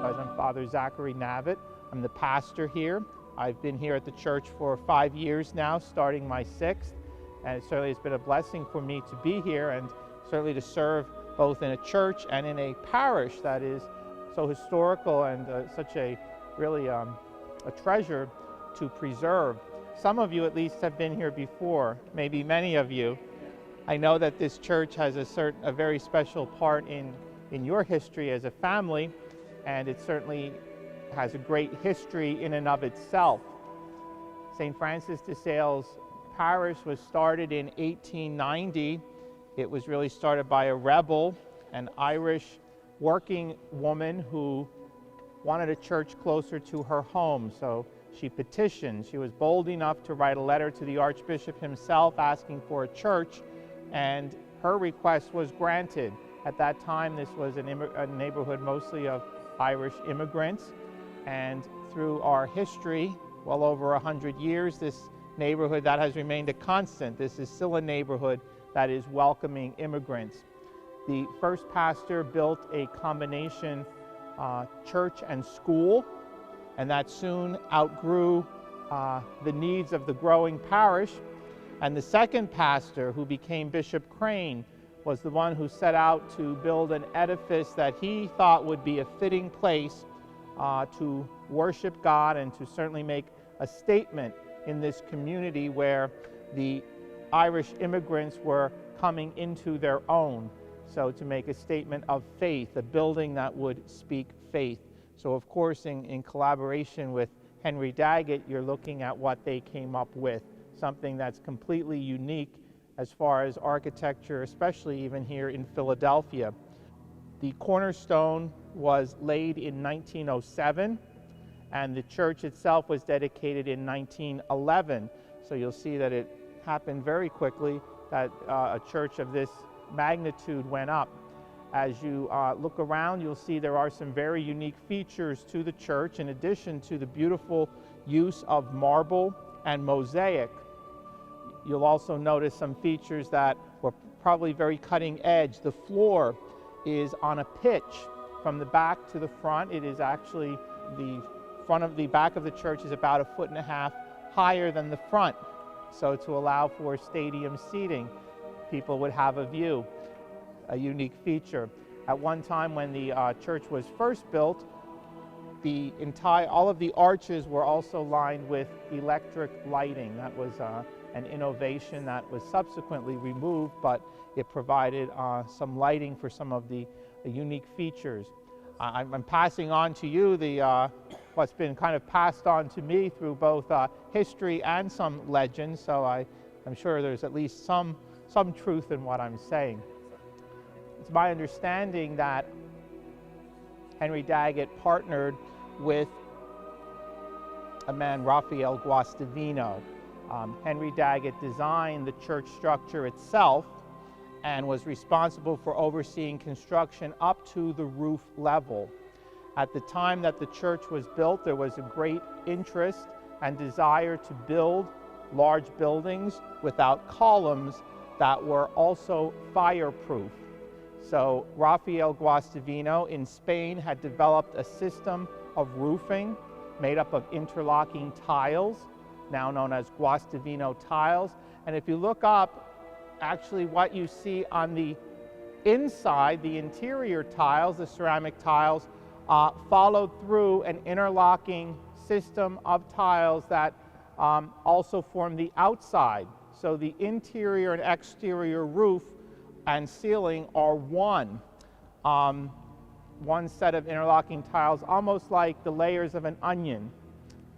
because I'm Father Zachary Navitt. I'm the pastor here. I've been here at the church for 5 years now, starting my 6th, and it certainly has been a blessing for me to be here and certainly to serve both in a church and in a parish that is so historical and such a really a treasure to preserve. Some of you at least have been here before, maybe many of you. I know that this church has a very special part in your history as a family, and it certainly has a great history in and of itself. St. Francis de Sales Parish was started in 1890. It was really started by a rebel, an Irish working woman who wanted a church closer to her home, so she petitioned. She was bold enough to write a letter to the Archbishop himself asking for a church, and her request was granted. At that time, this was a neighborhood mostly of Irish immigrants, and through our history, well over 100 years, this neighborhood, that has remained a constant. This is still a neighborhood that is welcoming immigrants. The first pastor built a combination church and school, and that soon outgrew the needs of the growing parish. And the second pastor, who became Bishop Crane, was the one who set out to build an edifice that he thought would be a fitting place to worship God and to certainly make a statement in this community where the Irish immigrants were coming into their own. So to make a statement of faith, a building that would speak faith. So of course in collaboration with Henry Daggett, you're looking at what they came up with, something that's completely unique as far as architecture, especially even here in Philadelphia. The cornerstone was laid in 1907, and the church itself was dedicated in 1911. So you'll see that it happened very quickly that a church of this magnitude went up. As you look around, you'll see there are some very unique features to the church, in addition to the beautiful use of marble and mosaic. You'll also notice some features that were probably very cutting edge. The floor is on a pitch from the back to the front. It is actually the back of the church is about 1.5 feet higher than the front. So to allow for stadium seating, people would have a view, a unique feature. At one time when the church was first built, all of the arches were also lined with electric lighting. That was an innovation that was subsequently removed, but it provided some lighting for some of the unique features. I'm passing on to you what's been kind of passed on to me through both history and some legends, so I'm sure there's at least some truth in what I'm saying. It's my understanding that Henry Daggett partnered with a man, Raphael Guastavino. Henry Daggett designed the church structure itself and was responsible for overseeing construction up to the roof level. At the time that the church was built, there was a great interest and desire to build large buildings without columns that were also fireproof. So Raphael Guastavino in Spain had developed a system of roofing made up of interlocking tiles, now known as Guastavino tiles. And if you look up, actually what you see on the inside, the interior tiles, the ceramic tiles, followed through an interlocking system of tiles that also form the outside. So the interior and exterior roof and ceiling are one set of interlocking tiles, almost like the layers of an onion,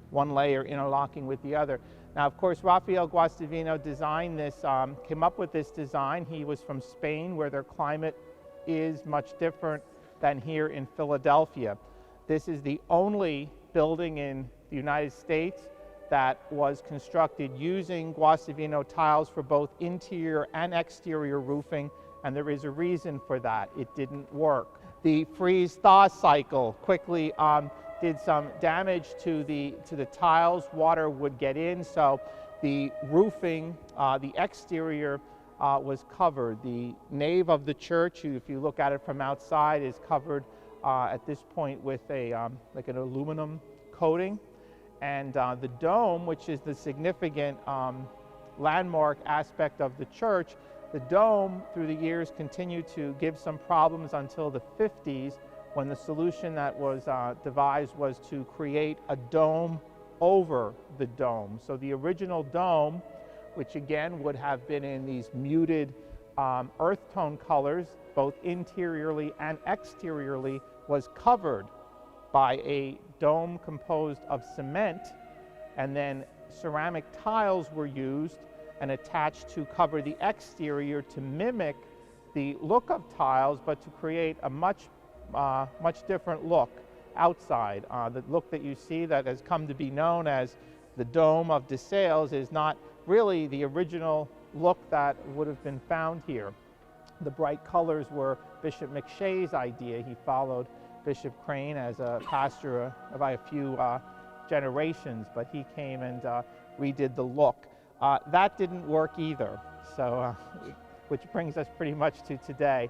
one layer interlocking with the other. Now, of course, Raphael Guastavino designed this, came up with this design. He was from Spain, where their climate is much different than here in Philadelphia. This is the only building in the United States that was constructed using Guastavino tiles for both interior and exterior roofing, and there is a reason for that. It didn't work. The freeze-thaw cycle quickly did some damage to the tiles. Water would get in, so the roofing, the exterior was covered. The nave of the church, if you look at it from outside, is covered at this point with a like an aluminum coating. And the dome, which is the significant landmark aspect of the church, the dome through the years continued to give some problems until the 50s, when the solution that was devised was to create a dome over the dome. So the original dome, which again would have been in these muted earth tone colors, both interiorly and exteriorly, was covered by a dome composed of cement, and then ceramic tiles were used and attached to cover the exterior to mimic the look of tiles, but to create a much different look outside. The look that you see that has come to be known as the Dome of DeSales is not really the original look that would have been found here. The bright colors were Bishop McShay's idea. He followed Bishop Crane as a pastor by a few generations, but he came and redid the look. That didn't work either, so which brings us pretty much to today.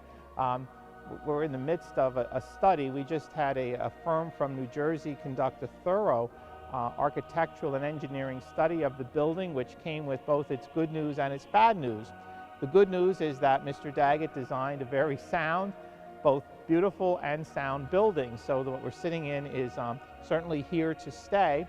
We're in the midst of a study. We just had a firm from New Jersey conduct a thorough architectural and engineering study of the building, which came with both its good news and its bad news. The good news is that Mr. Daggett designed a very sound, both beautiful and sound building. So what we're sitting in is certainly here to stay.